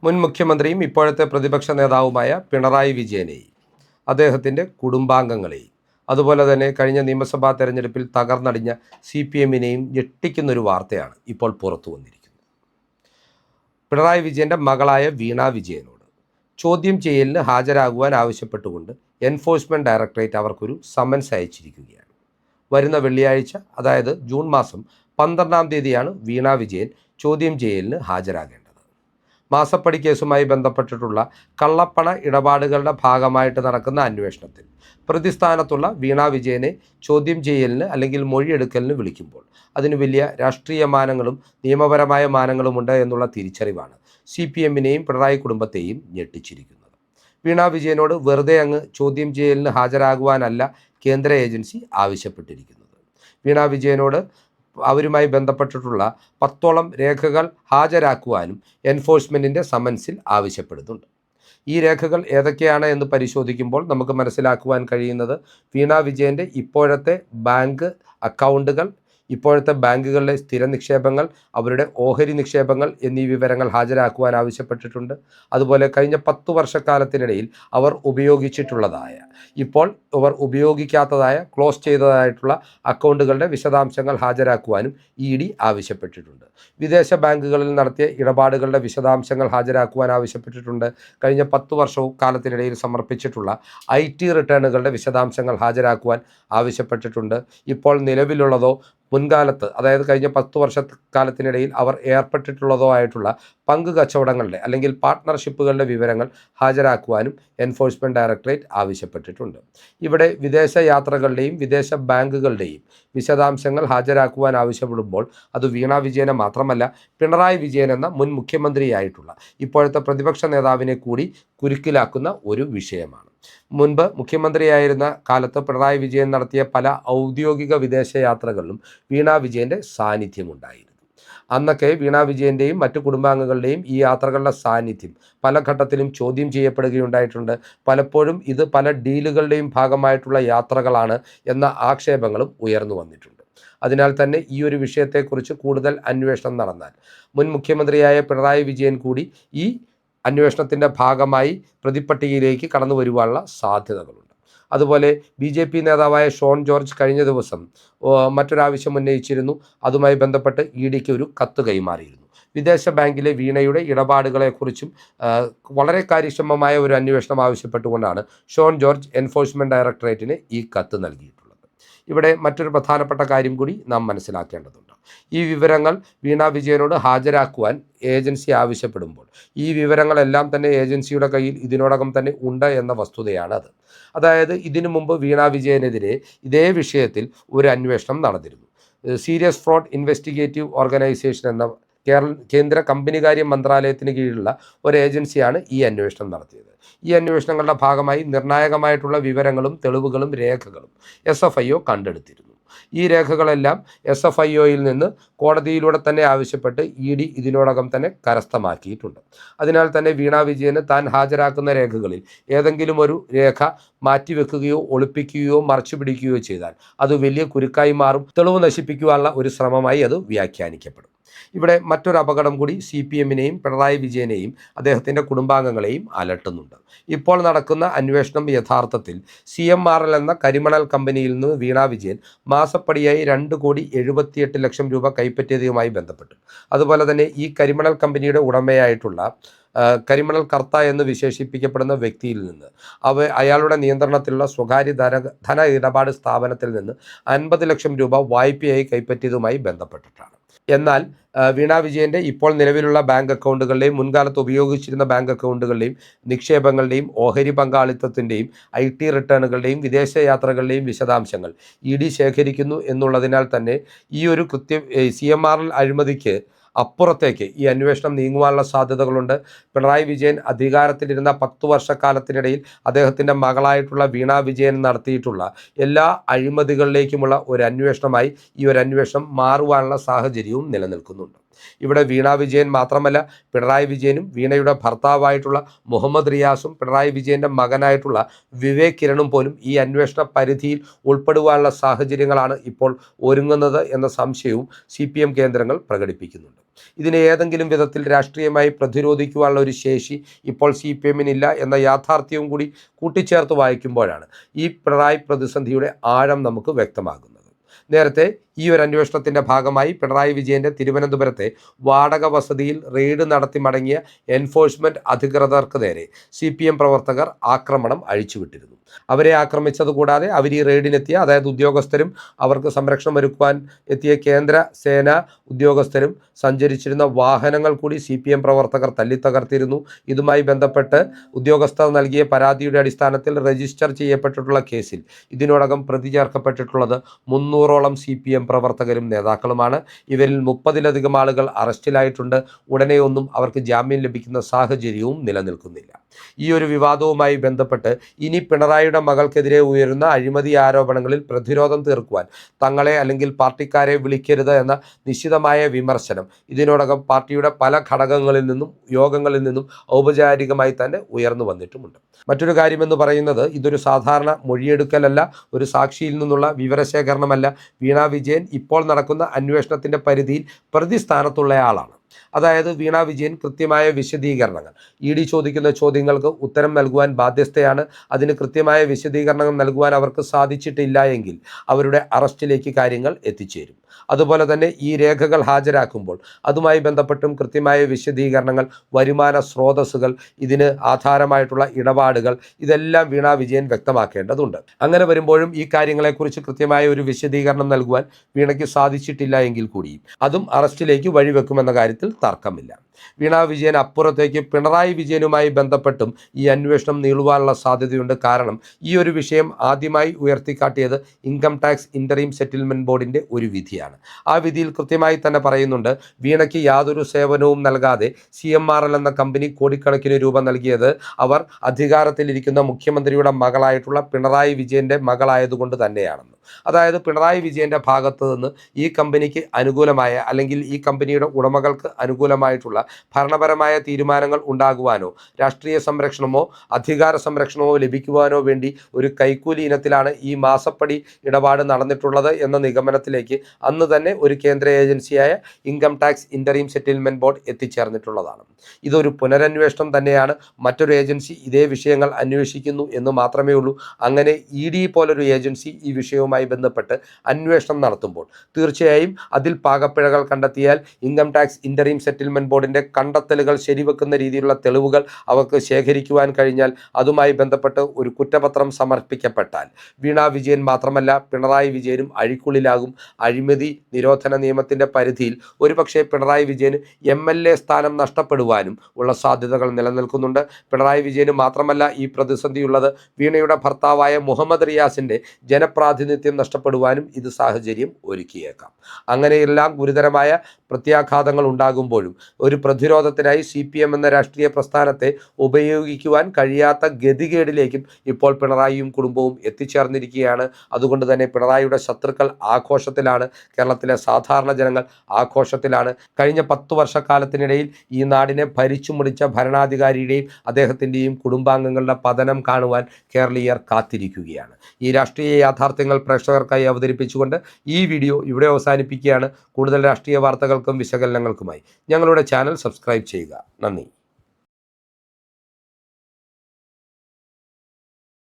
മുൻ മുഖ്യമന്ത്രിയും ഇപ്പോഴത്തെ പ്രതിപക്ഷ നേതാവുമായ പിണറായി വിജയനെയും അദ്ദേഹത്തിൻ്റെ കുടുംബാംഗങ്ങളെയും അതുപോലെ തന്നെ കഴിഞ്ഞ നിയമസഭാ തെരഞ്ഞെടുപ്പിൽ തകർന്നടിഞ്ഞ CPM-നെയും ഞെട്ടിക്കുന്നൊരു വാർത്തയാണ് ഇപ്പോൾ പുറത്തു വന്നിരിക്കുന്നത്. പിണറായി വിജയൻ്റെ മകളായ വീണ വിജയനോട് ചോദ്യം ചെയ്യലിന് ഹാജരാകുവാൻ ആവശ്യപ്പെട്ടുകൊണ്ട് എൻഫോഴ്സ്മെൻറ്റ് ഡയറക്ടറേറ്റ് അവർക്കൊരു സമൻസ് അയച്ചിരിക്കുകയാണ്. വരുന്ന വെള്ളിയാഴ്ച, അതായത് ജൂൺ മാസം 12-ാം തീയതിയാണ് വീണ വിജയൻ ചോദ്യം ചെയ്യലിന് ഹാജരാകേണ്ടത്. മാസപ്പടി കേസുമായി ബന്ധപ്പെട്ടിട്ടുള്ള കള്ളപ്പണ ഇടപാടുകളുടെ ഭാഗമായിട്ട് നടക്കുന്ന അന്വേഷണത്തിൽ പ്രതിസ്ഥാനത്തുള്ള വീണ വിജയനെ ചോദ്യം ചെയ്യലിന് അല്ലെങ്കിൽ മൊഴിയെടുക്കലിന് വിളിക്കുമ്പോൾ അതിന് വലിയ രാഷ്ട്രീയ മാനങ്ങളും നിയമപരമായ മാനങ്ങളുമുണ്ട് എന്നുള്ള തിരിച്ചറിവാണ് CPM-നെയും പിണറായി കുടുംബത്തെയും ഞെട്ടിച്ചിരിക്കുന്നത്. വീണ വിജയനോട് വെറുതെ അങ്ങ് ചോദ്യം ചെയ്യലിന് ഹാജരാകുവാനല്ല കേന്ദ്ര ഏജൻസി ആവശ്യപ്പെട്ടിരിക്കുന്നത്. വീണ വിജയനോട് അവരുമായി ബന്ധപ്പെട്ടിട്ടുള്ള 10ഓളം രേഖകൾ ഹാജരാക്കുവാനും എൻഫോഴ്സ്മെൻറ്റിൻ്റെ സമൻസിൽ ആവശ്യപ്പെടുന്നുണ്ട്. ഈ രേഖകൾ ഏതൊക്കെയാണ് എന്ന് പരിശോധിക്കുമ്പോൾ നമുക്ക് മനസ്സിലാക്കുവാൻ കഴിയുന്നത് വീണ വിജയൻ്റെ ഇപ്പോഴത്തെ ബാങ്ക് അക്കൗണ്ടുകൾ, ഇപ്പോഴത്തെ ബാങ്കുകളിലെ സ്ഥിര നിക്ഷേപങ്ങൾ, അവരുടെ ഓഹരി നിക്ഷേപങ്ങൾ എന്നീ വിവരങ്ങൾ ഹാജരാക്കുവാൻ ആവശ്യപ്പെട്ടിട്ടുണ്ട്. അതുപോലെ കഴിഞ്ഞ 10 വർഷക്കാലത്തിനിടയിൽ അവർ ഉപയോഗിച്ചിട്ടുള്ളതായ, ഇപ്പോൾ അവർ ഉപയോഗിക്കാത്തതായ, ക്ലോസ് ചെയ്തതായിട്ടുള്ള അക്കൗണ്ടുകളുടെ വിശദാംശങ്ങൾ ഹാജരാക്കുവാനും ED ആവശ്യപ്പെട്ടിട്ടുണ്ട്. വിദേശ ബാങ്കുകളിൽ നടത്തിയ ഇടപാടുകളുടെ വിശദാംശങ്ങൾ ഹാജരാക്കുവാൻ ആവശ്യപ്പെട്ടിട്ടുണ്ട്. കഴിഞ്ഞ 10 വർഷക്കാലത്തിനിടയിൽ സമർപ്പിച്ചിട്ടുള്ള IT റിട്ടേണുകളുടെ വിശദാംശങ്ങൾ ഹാജരാക്കുവാൻ ആവശ്യപ്പെട്ടിട്ടുണ്ട്. ഇപ്പോൾ നിലവിലുള്ളതോ മുൻകാലത്ത്, അതായത് കഴിഞ്ഞ 10 വർഷക്കാലത്തിനിടയിൽ അവർ ഏർപ്പെട്ടിട്ടുള്ളതോ ആയിട്ടുള്ള പങ്ക് കച്ചവടങ്ങളുടെ അല്ലെങ്കിൽ പാർട്ട്ണർഷിപ്പുകളുടെ വിവരങ്ങൾ ഹാജരാക്കുവാനും എൻഫോഴ്സ്മെൻറ്റ് ഡയറക്ടറേറ്റ് ആവശ്യപ്പെട്ടിട്ടുണ്ട്. ഇവിടെ വിദേശ യാത്രകളുടെയും വിദേശ ബാങ്കുകളുടെയും വിശദാംശങ്ങൾ ഹാജരാക്കുവാൻ ആവശ്യപ്പെടുമ്പോൾ അത് വീണ വിജയനെ മാത്രമല്ല, പിണറായി വിജയൻ എന്ന മുൻ മുഖ്യമന്ത്രിയായിട്ടുള്ള ഇപ്പോഴത്തെ പ്രതിപക്ഷ നേതാവിനെ കൂടി കുരുക്കിലാക്കുന്ന ഒരു വിഷയമാണ്. മുൻപ് മുഖ്യമന്ത്രിയായിരുന്ന കാലത്ത് പിണറായി വിജയൻ നടത്തിയ പല ഔദ്യോഗിക വിദേശ യാത്രകളിലും വീണ വിജയൻ്റെ സാന്നിധ്യമുണ്ടായിരുന്നു. അന്നൊക്കെ വീണ വിജയൻ്റെയും മറ്റു കുടുംബാംഗങ്ങളുടെയും ഈ യാത്രകളുടെ സാന്നിധ്യം പല ഘട്ടത്തിലും ചോദ്യം ചെയ്യപ്പെടുകയുണ്ടായിട്ടുണ്ട്. പലപ്പോഴും ഇത് പല ഡീലുകളുടെയും ഭാഗമായിട്ടുള്ള യാത്രകളാണ് എന്ന ആക്ഷേപങ്ങളും ഉയർന്നു വന്നിട്ടുണ്ട്. അതിനാൽ തന്നെ ഈ ഒരു വിഷയത്തെക്കുറിച്ച് കൂടുതൽ അന്വേഷണം നടന്നാൽ മുൻ മുഖ്യമന്ത്രിയായ പിണറായി വിജയൻ കൂടി ഈ അന്വേഷണത്തിൻ്റെ ഭാഗമായി പ്രതിപ്പട്ടികയിലേക്ക് കടന്നു വരുവാനുള്ള സാധ്യതകളുണ്ട്. അതുപോലെ BJP നേതാവായ ഷോൺ ജോർജ് കഴിഞ്ഞ ദിവസം മറ്റൊരാവശ്യം ഉന്നയിച്ചിരുന്നു. അതുമായി ബന്ധപ്പെട്ട് EDക്ക് ഒരു കത്ത് കൈമാറിയിരുന്നു. വിദേശ ബാങ്കിലെ വീണയുടെ ഇടപാടുകളെക്കുറിച്ചും വളരെ കാര്യക്ഷമമായ ഒരു അന്വേഷണം ആവശ്യപ്പെട്ടുകൊണ്ടാണ് ഷോൺ ജോർജ് എൻഫോഴ്സ്മെൻറ്റ് ഡയറക്ടറേറ്റിന് ഈ കത്ത് നൽകിയിട്ടുള്ളത്. ഇവിടെ മറ്റൊരു പ്രധാനപ്പെട്ട കാര്യം കൂടി നാം മനസ്സിലാക്കേണ്ടതുണ്ട്. ഈ വിവരങ്ങൾ വീണ വിജയനോട് ഹാജരാക്കുവാൻ ഏജൻസി ആവശ്യപ്പെടുമ്പോൾ ഈ വിവരങ്ങളെല്ലാം തന്നെ ഏജൻസിയുടെ കയ്യിൽ ഇതിനോടകം തന്നെ ഉണ്ട് എന്ന വസ്തുതയാണ് അത്. അതായത് ഇതിനു മുമ്പ് വീണ വിജയനെതിരെ ഇതേ വിഷയത്തിൽ ഒരു അന്വേഷണം നടന്നിരുന്നു. സീരിയസ് ഫ്രോഡ് ഇൻവെസ്റ്റിഗേറ്റീവ് ഓർഗനൈസേഷൻ എന്ന കേന്ദ്ര കമ്പനികാര്യ മന്ത്രാലയത്തിന് കീഴിലുള്ള ഒരു ഏജൻസിയാണ് ഈ അന്വേഷണം നടത്തിയത്. ഈ അന്വേഷണങ്ങളുടെ ഭാഗമായി നിർണായകമായിട്ടുള്ള വിവരങ്ങളും തെളിവുകളും രേഖകളും SFIO കണ്ടെടുത്തിരുന്നു. ഈ രേഖകളെല്ലാം SFIOയിൽ നിന്ന് കോടതിയിലൂടെ തന്നെ ആവശ്യപ്പെട്ട് ED ഇതിനോടകം തന്നെ കരസ്ഥമാക്കിയിട്ടുണ്ട്. അതിനാൽ തന്നെ വീണ വിജയന് താൻ ഹാജരാക്കുന്ന രേഖകളിൽ ഏതെങ്കിലും ഒരു രേഖ മാറ്റിവെക്കുകയോ ഒളിപ്പിക്കുകയോ മറച്ചു പിടിക്കുകയോ ചെയ്താൽ അത് വലിയ കുരുക്കായി മാറും. തെളിവ് നശിപ്പിക്കുവാനുള്ള ഒരു ശ്രമമായി അത് വ്യാഖ്യാനിക്കപ്പെടും. ഇവിടെ മറ്റൊരു അപകടം കൂടി CPM-നെയും പിണറായി വിജയനെയും അദ്ദേഹത്തിൻ്റെ കുടുംബാംഗങ്ങളെയും അലട്ടുന്നുണ്ട്. ഇപ്പോൾ നടക്കുന്ന അന്വേഷണം യഥാർത്ഥത്തിൽ CMRL എന്ന കരിമണൽ കമ്പനിയിൽ നിന്ന് വീണ വിജയൻ മാസപ്പടിയായി 2,78,00,000 രൂപ കൈപ്പറ്റിയതുമായി ബന്ധപ്പെട്ട്, അതുപോലെ തന്നെ ഈ കരിമണൽ കമ്പനിയുടെ ഉടമയായിട്ടുള്ള കരിമണൽ കർത്ത എന്ന് വിശേഷിപ്പിക്കപ്പെടുന്ന വ്യക്തിയിൽ നിന്ന് അയാളുടെ നിയന്ത്രണത്തിലുള്ള സ്വകാര്യ ധന ഇടപാട് സ്ഥാപനത്തിൽ നിന്ന് 50 ലക്ഷം രൂപ വായ്പയായി കൈപ്പറ്റിയതുമായി ബന്ധപ്പെട്ടിട്ടാണ്. എന്നാൽ വീണ വിജയൻ്റെ ഇപ്പോൾ നിലവിലുള്ള ബാങ്ക് അക്കൗണ്ടുകളുടെയും മുൻകാലത്ത് ഉപയോഗിച്ചിരുന്ന ബാങ്ക് അക്കൗണ്ടുകളുടെയും നിക്ഷേപങ്ങളുടെയും ഓഹരി പങ്കാളിത്തത്തിൻ്റെയും IT റിട്ടേണുകളുടെയും വിദേശ യാത്രകളുടെയും വിശദാംശങ്ങൾ ED ശേഖരിക്കുന്നു എന്നുള്ളതിനാൽ തന്നെ ഈ ഒരു CMRL അഴിമതിക്ക് അപ്പുറത്തേക്ക് ഈ അന്വേഷണം നീങ്ങുവാനുള്ള സാധ്യതകളുണ്ട്. പിണറായി വിജയൻ അധികാരത്തിലിരുന്ന 10 വർഷക്കാലത്തിനിടയിൽ അദ്ദേഹത്തിൻ്റെ മകളായിട്ടുള്ള വീണ വിജയൻ നടത്തിയിട്ടുള്ള എല്ലാ അഴിമതികളിലേക്കുമുള്ള ഒരു അന്വേഷണമായി ഈ ഒരു അന്വേഷണം മാറുവാനുള്ള സാഹചര്യവും നിലനിൽക്കുന്നുണ്ട്. ഇവിടെ വീണ വിജയൻ മാത്രമല്ല, പിണറായി വിജയനും വീണയുടെ ഭർത്താവായിട്ടുള്ള മുഹമ്മദ് റിയാസും പിണറായി വിജയൻ്റെ മകനായിട്ടുള്ള വിവേക് കിരണും പോലും ഈ അന്വേഷണ പരിധിയിൽ ഉൾപ്പെടുവാനുള്ള സാഹചര്യങ്ങളാണ് ഇപ്പോൾ ഒരുങ്ങുന്നത് എന്ന സംശയവും CPM കേന്ദ്രങ്ങൾ പ്രകടിപ്പിക്കുന്നുണ്ട്. ഇതിനെ ഏതെങ്കിലും വിധത്തിൽ രാഷ്ട്രീയമായി പ്രതിരോധിക്കുവാനുള്ള ഒരു ശേഷി ഇപ്പോൾ CPM-നില്ല എന്ന യാഥാർത്ഥ്യവും കൂടി കൂട്ടിച്ചേർത്ത് വായിക്കുമ്പോഴാണ് ഈ പിണറായി പ്രതിസന്ധിയുടെ ആഴം നമുക്ക് വ്യക്തമാകുന്നത്. നേരത്തെ ഈ ഒരു അന്വേഷണത്തിൻ്റെ ഭാഗമായി പിണറായി വിജയൻ്റെ തിരുവനന്തപുരത്തെ വാടക വസതിയിൽ റെയ്ഡ് നടത്തി മടങ്ങിയ എൻഫോഴ്സ്മെൻറ്റ് അധികൃതർക്ക് നേരെ CPM പ്രവർത്തകർ ആക്രമണം അഴിച്ചുവിട്ടിരുന്നു. അവരെ ആക്രമിച്ചതുകൂടാതെ അവർ ഈ റെയ്ഡിനെത്തിയ, അതായത് ഉദ്യോഗസ്ഥരും അവർക്ക് സംരക്ഷണം ഒരുക്കുവാൻ എത്തിയ കേന്ദ്ര സേന ഉദ്യോഗസ്ഥരും സഞ്ചരിച്ചിരുന്ന വാഹനങ്ങൾ കൂടി CPM പ്രവർത്തകർ തല്ലിത്തകർത്തിരുന്നു. ഇതുമായി ബന്ധപ്പെട്ട് ഉദ്യോഗസ്ഥർ നൽകിയ പരാതിയുടെ അടിസ്ഥാനത്തിൽ രജിസ്റ്റർ ചെയ്യപ്പെട്ടിട്ടുള്ള കേസിൽ ഇതിനോടകം പ്രതി ചേർക്കപ്പെട്ടിട്ടുള്ളത് 300ഓളം CPM പ്രവർത്തകരും നേതാക്കളുമാണ്. ഇവരിൽ 30-ലധികം ആളുകൾ അറസ്റ്റിലായിട്ടുണ്ട്. ഉടനെയൊന്നും അവർക്ക് ജാമ്യം ലഭിക്കുന്ന സാഹചര്യവും നിലനിൽക്കുന്നില്ല. ഈ ഒരു വിവാദവുമായി ബന്ധപ്പെട്ട് ഇനി പിണറായിയുടെ മകൾക്കെതിരെ ഉയരുന്ന അഴിമതി ആരോപണങ്ങളിൽ പ്രതിരോധം തീർക്കുവാൻ തങ്ങളെ അല്ലെങ്കിൽ പാർട്ടിക്കാരെ വിളിക്കരുത് എന്ന നിശ്ചിതമായ വിമർശനം ഇതിനോടകം പാർട്ടിയുടെ പല ഘടകങ്ങളിൽ നിന്നും യോഗങ്ങളിൽ നിന്നും ഔപചാരികമായി തന്നെ ഉയർന്നു വന്നിട്ടുമുണ്ട്. മറ്റൊരു കാര്യമെന്ന് പറയുന്നത്, ഇതൊരു സാധാരണ മൊഴിയെടുക്കലല്ല, ഒരു സാക്ഷിയിൽ നിന്നുള്ള വിവരശേഖരണമല്ല. വീണ വിജയൻ ഇപ്പോൾ നടക്കുന്ന അന്വേഷണത്തിൻ്റെ പരിധിയിൽ പ്രതിസ്ഥാനത്തുള്ളയാളാണ്. അതായത് വീണ വിജയൻ കൃത്യമായ വിശദീകരണങ്ങൾ, ED ചോദിക്കുന്ന ചോദ്യങ്ങൾക്ക് ഉത്തരം നൽകുവാൻ ബാധ്യസ്ഥയാണ്. അതിന് കൃത്യമായ വിശദീകരണങ്ങൾ നൽകുവാൻ അവർക്ക് സാധിച്ചിട്ടില്ല എങ്കിൽ അവരുടെ അറസ്റ്റിലേക്ക് കാര്യങ്ങൾ എത്തിച്ചേരും. അതുപോലെ തന്നെ ഈ രേഖകൾ ഹാജരാക്കുമ്പോൾ അതുമായി ബന്ധപ്പെട്ടും കൃത്യമായ വിശദീകരണങ്ങൾ, വരുമാന സ്രോതസ്സുകൾ, ഇതിന് ആധാരമായിട്ടുള്ള ഇടപാടുകൾ, ഇതെല്ലാം വീണ വിജയൻ വ്യക്തമാക്കേണ്ടതുണ്ട്. അങ്ങനെ വരുമ്പോഴും ഈ കാര്യങ്ങളെക്കുറിച്ച് കൃത്യമായ ഒരു വിശദീകരണം നൽകുവാൻ വീണയ്ക്ക് സാധിച്ചിട്ടില്ല എങ്കിൽ കൂടി അതും അറസ്റ്റിലേക്ക് വഴിവെക്കുമെന്ന കാര്യത്തിൽ തർക്കമില്ല. വീണ വിജയൻ അപ്പുറത്തേക്ക് പിണറായി വിജയനുമായി ബന്ധപ്പെട്ടും ഈ അന്വേഷണം നീളുവാനുള്ള സാധ്യതയുണ്ട്. കാരണം ഈ ഒരു വിഷയം ആദ്യമായി ഉയർത്തിക്കാട്ടിയത് ഇൻകം ടാക്സ് ഇൻ്ററീം സെറ്റിൽമെൻറ്റ് ബോർഡിൻ്റെ ഒരു വിധിയാണ്. ആ വിധിയിൽ കൃത്യമായി തന്നെ പറയുന്നുണ്ട്, വീണയ്ക്ക് യാതൊരു സേവനവും നൽകാതെ CMRL എന്ന കമ്പനി കോടിക്കണക്കിന് രൂപ നൽകിയത് അവർ അധികാരത്തിലിരിക്കുന്ന മുഖ്യമന്ത്രിയുടെ മകളായിട്ടുള്ള പിണറായി വിജയൻ്റെ മകളായതുകൊണ്ട് തന്നെയാണെന്ന്. അതായത് പിണറായി വിജയൻ്റെ ഭാഗത്ത് നിന്ന് ഈ കമ്പനിക്ക് അനുകൂലമായ, അല്ലെങ്കിൽ ഈ കമ്പനിയുടെ ഉടമകൾക്ക് അനുകൂലമായിട്ടുള്ള ഭരണപരമായ തീരുമാനങ്ങൾ ഉണ്ടാകുവാനോ രാഷ്ട്രീയ സംരക്ഷണമോ അധികാര സംരക്ഷണമോ ലഭിക്കുവാനോ വേണ്ടി ഒരു കൈക്കൂലി ഇനത്തിലാണ് ഈ മാസപ്പടി ഇടപാട് നടന്നിട്ടുള്ളത് എന്ന നിഗമനത്തിലേക്ക് അന്ന് തന്നെ ഒരു കേന്ദ്ര ഏജൻസിയായ income tax interim settlement board എത്തിച്ചേർന്നിട്ടുള്ളതാണ്. ഇതൊരു പുനരന്വേഷണം തന്നെയാണ്. മറ്റൊരു ഏജൻസി ഇതേ വിഷയങ്ങൾ അന്വേഷിക്കുന്നു എന്ന് മാത്രമേ ഉള്ളൂ. അങ്ങനെ ED പോലൊരു ഏജൻസി ഈ വിഷയവുമായി ബന്ധപ്പെട്ട് അന്വേഷണം നടത്തുമ്പോൾ തീർച്ചയായും അതിൽ പാകപ്പിഴകൾ കണ്ടെത്തിയാൽ ഇൻകം ടാക്സ് ഇൻ്ററീം സെറ്റിൽമെൻറ്റ് ബോർഡിൻ്റെ കണ്ടെത്തലുകൾ ശരിവെക്കുന്ന രീതിയിലുള്ള തെളിവുകൾ അവർക്ക് ശേഖരിക്കുവാൻ കഴിഞ്ഞാൽ, അതുമായി ബന്ധപ്പെട്ട് ഒരു കുറ്റപത്രം സമർപ്പിക്കപ്പെട്ടാൽ വീണ വിജയൻ മാത്രമല്ല പിണറായി വിജയനും അഴിക്കുള്ളിലാകും. അഴിമതി നിരോധന നിയമത്തിൻ്റെ പരിധിയിൽ ഒരുപക്ഷെ പിണറായി വിജയന് MLA സ്ഥാനം നഷ്ടപ്പെടുവാനും ഉള്ള സാധ്യതകൾ നിലനിൽക്കുന്നുണ്ട്. പിണറായി വിജയന് മാത്രമല്ല ഈ പ്രതിസന്ധിയുള്ളത്, വീണയുടെ ഭർത്താവായ മുഹമ്മദ് റിയാസിൻ്റെ ജനപ്രാതിനിധ്യം നഷ്ടപ്പെടുവാനും ഇത് സാഹചര്യം ഒരുക്കിയേക്കാം. അങ്ങനെയെല്ലാം ഗുരുതരമായ പ്രത്യാഘാതങ്ങൾ ഉണ്ടാകുമ്പോഴും ഒരു പ്രതിരോധത്തിനായി CPM എന്ന രാഷ്ട്രീയ പ്രസ്ഥാനത്തെ ഉപയോഗിക്കുവാൻ കഴിയാത്ത ഗതികേടിലേക്കും ഇപ്പോൾ പിണറായിയും കുടുംബവും എത്തിച്ചേർന്നിരിക്കുകയാണ്. അതുകൊണ്ട് തന്നെ പിണറായിയുടെ ശത്രുക്കൾ ആഘോഷത്തിലാണ്, കേരളത്തിലെ സാധാരണ ജനങ്ങൾ ആഘോഷത്തിലാണ്. കഴിഞ്ഞ 10 വർഷക്കാലത്തിനിടയിൽ ഈ നാടിനെ ഭരിച്ചു മുടിച്ച ഭരണാധികാരിയുടെയും അദ്ദേഹത്തിൻ്റെയും കുടുംബാംഗങ്ങളുടെ പതനം കാണുവാൻ കേരളീയർ കാത്തിരിക്കുകയാണ്. ഈ രാഷ്ട്രീയ യാഥാർത്ഥ്യങ്ങൾ പ്രേക്ഷകർക്കായി അവതരിപ്പിച്ചുകൊണ്ട് ഈ വീഡിയോ ഇവിടെ അവസാനിപ്പിക്കുകയാണ്. കൂടുതൽ രാഷ്ട്രീയ വാർത്തകൾക്കും വിശകലനങ്ങൾക്കുമായി ഞങ്ങളുടെ ചാനൽ സബ്സ്ക്രൈബ് ചെയ്യുക. നന്ദി.